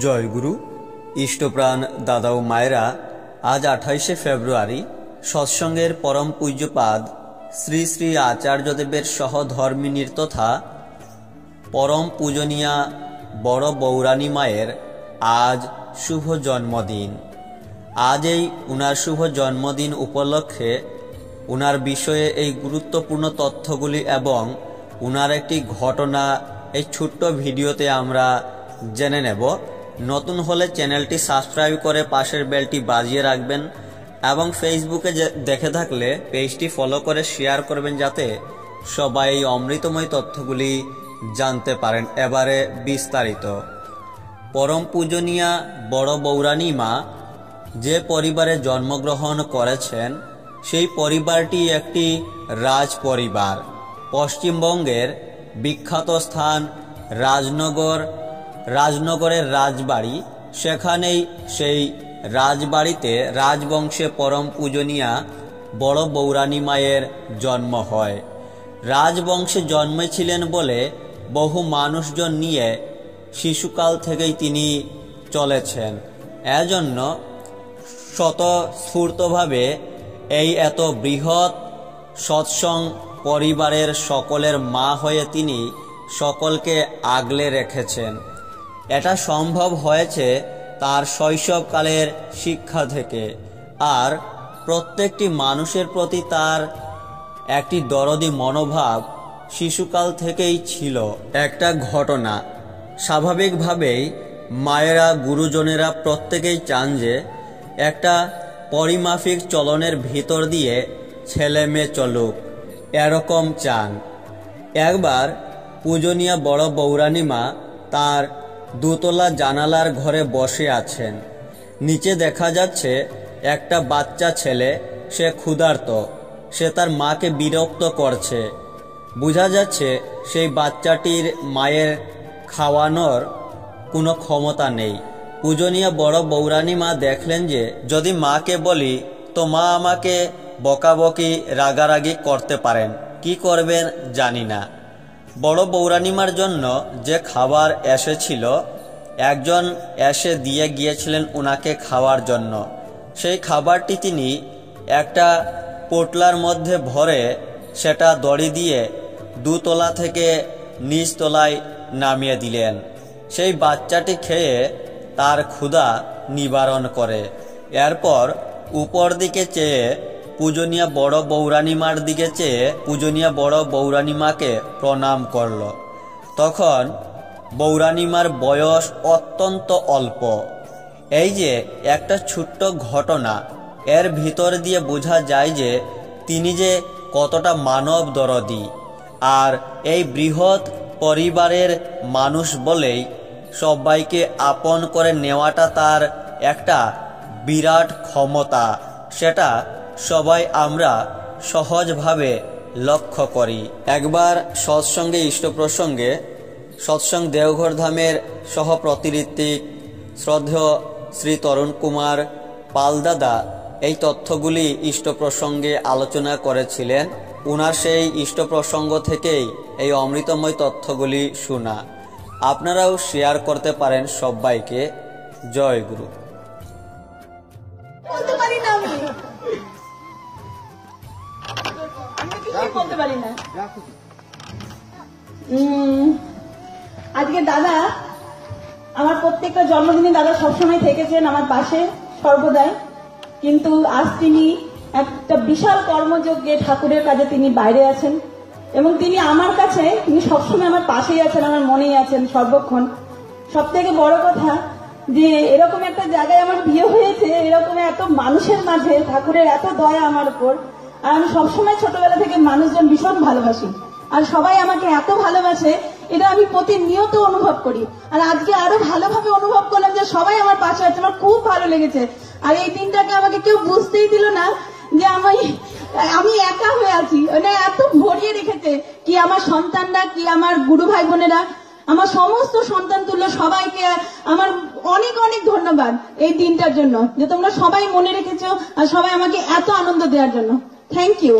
জয়গুরু ইষ্টপ্রাণ দাদা ও মায়েরা, আজ 28শে ফেব্রুয়ারি সৎসঙ্গের পরম পূজ্যপাদ শ্রী শ্রী আচার্যদেবের সহধর্মিনীর তথা পরম পূজনীয়া বড় বৌরানী মায়ের আজ শুভ জন্মদিন। আজ এই উনার শুভ জন্মদিন উপলক্ষে উনার বিষয়ে এই গুরুত্বপূর্ণ তথ্যগুলি এবং উনার একটি ঘটনা এই ছোট্ট ভিডিওতে আমরা জেনে নেব। নতুন হলে চ্যানেলটি সাবস্ক্রাইব করে পাশের বেলটি বাজিয়ে রাখবেন এবং ফেসবুকে দেখে থাকলে পেজটি ফলো করে শেয়ার করবেন, যাতে সবাই এই অমৃতময় তথ্যগুলি জানতে পারেন। এবারে বিস্তারিত। পরম পূজনীয়া বড় বৌরানী মা যে পরিবারে জন্মগ্রহণ করেছেন সেই পরিবারটি একটি রাজ পরিবার। পশ্চিমবঙ্গের বিখ্যাত স্থান রাজনগরের রাজবাড়ি, সেখানেই সেই রাজবাড়িতে রাজবংশে পরম পূজনীয়া বড় বৌরানী মায়ের জন্ম হয়। রাজবংশে জন্মেছিলেন বলে বহু মানুষজন নিয়ে শিশুকাল থেকেই তিনি চলেছেন। এজন্য স্বতঃস্ফূর্তভাবে এই এত বৃহৎ সৎসঙ্গ পরিবারের সকলের মা হয়ে তিনি সকলকে আগলে রেখেছেন। এটা সম্ভব হয়েছে তার শৈশবকালের শিক্ষা থেকে, আর প্রত্যেকটি মানুষের প্রতি তার একটি দরদি মনোভাব শিশুকাল থেকেই ছিল। একটা ঘটনা, স্বাভাবিকভাবেই মায়েরা গুরুজনেরা প্রত্যেকেই চান যে একটা পরিমাফিক চলনের ভিতর দিয়ে ছেলে মেয়ে চলুক, এরকম চান। একবার পূজনীয়া বড় বৌরানী মা তার দোতলা জানালার ঘরে বসে আছেন। নিচে দেখা যাচ্ছে একটা বাচ্চা ছেলে, সে ক্ষুধার্ত, সে তার মাকে বিরক্ত করছে। বোঝা যাচ্ছে সেই বাচ্চাটির মায়ের খাওয়ানোর কোনো ক্ষমতা নেই। পূজনীয়া বড় বৌরানী মা দেখলেন যে যদি মাকে বলি তো মা আমাকে বকাবকি রাগারাগি করতে পারেন, কি করবেন জানি না। বড় বৌরানীমার জন্য যে খাবার এসেছিল, একজন এসে দিয়ে গিয়েছিলেন ওনাকে খাওয়ার জন্য। সেই খাবারটি তিনি একটা পোটলার মধ্যে ভরে সেটা দড়ি দিয়ে দুতলা থেকে নিচ তলায় নামিয়ে দিলেন। সেই বাচ্চাটি খেয়ে তার ক্ষুধা নিবারণ করে। এরপর উপর দিকে চেয়ে পূজনীয়া বড় বৌরানীমার দিকে চেয়ে পূজনীয়া বড় বৌরানীমাকে প্রণাম করল। তখন বৌরানীমার বয়স অত্যন্ত অল্প। এই যে একটা ছোট্ট ঘটনা, এর ভিতর দিয়ে বোঝা যায় যে তিনি যে কতটা মানব দরদি, আর এই বৃহৎ পরিবারের মানুষ বলেই সবাইকে আপন করে নেওয়াটা তার একটা বিরাট ক্ষমতা। সেটা সবাই আমরা সহজভাবে লক্ষ্য করি। একবার সৎসঙ্গে ইষ্ট প্রসঙ্গে সৎসঙ্গ দেওঘর ধামের সহপ্রতিনিধি শ্রদ্ধেয় শ্রী তরুণ কুমার পালদাদা এই তথ্যগুলি ইষ্ট প্রসঙ্গে আলোচনা করেছিলেন। উনার সেই ইষ্ট প্রসঙ্গ থেকেই এই অমৃতময় তথ্যগুলি শোনা। আপনারাও শেয়ার করতে পারেন সবাইকে। জয় গুরু। আজকে দাদা আমার প্রত্যেকটা জন্মদিনে দাদা সবসময় থেকেছেন আমার পাশে সর্বদাই, কিন্তু আজ তিনি একটা বিশাল কর্মযজ্ঞে ঠাকুরের কাজে তিনি বাইরে আছেন, এবং তিনি আমার কাছে তিনি সবসময় আমার পাশেই আছেন, আমার মনেই আছেন সর্বক্ষণ। সব থেকে বড় কথা যে এরকম একটা জায়গায় আমার বিয়ে হয়েছে, এরকম এত মানুষের মাঝে ঠাকুরের এত দয়া আমার উপর। আর আমি সবসময় ছোটবেলা থেকে মানুষজন ভীষণ ভালোবাসি, আর সবাই আমাকে এত ভালোবাসে, এটা আমি প্রতিনিয়ত অনুভব করি। আর আজকে আরো ভালোভাবে অনুভব করলাম যে সবাই আমার পাশে আছে, আমার খুব ভালো লেগেছে। আর এই দিনটাকে আমাকে কেউ বুঝতেই দিল না যে আমি একা হয়ে আছি, মানে এত ভরিয়ে রেখেছে। কি আমার সন্তানরা, কি আমার গুরু ভাই বোনেরা, আমার সমস্ত সন্তান তুল্য সবাইকে আমার অনেক অনেক ধন্যবাদ এই দিনটার জন্য, যে তোমরা সবাই মনে রেখেছো আর সবাই আমাকে এত আনন্দ দেওয়ার জন্য। Thank you.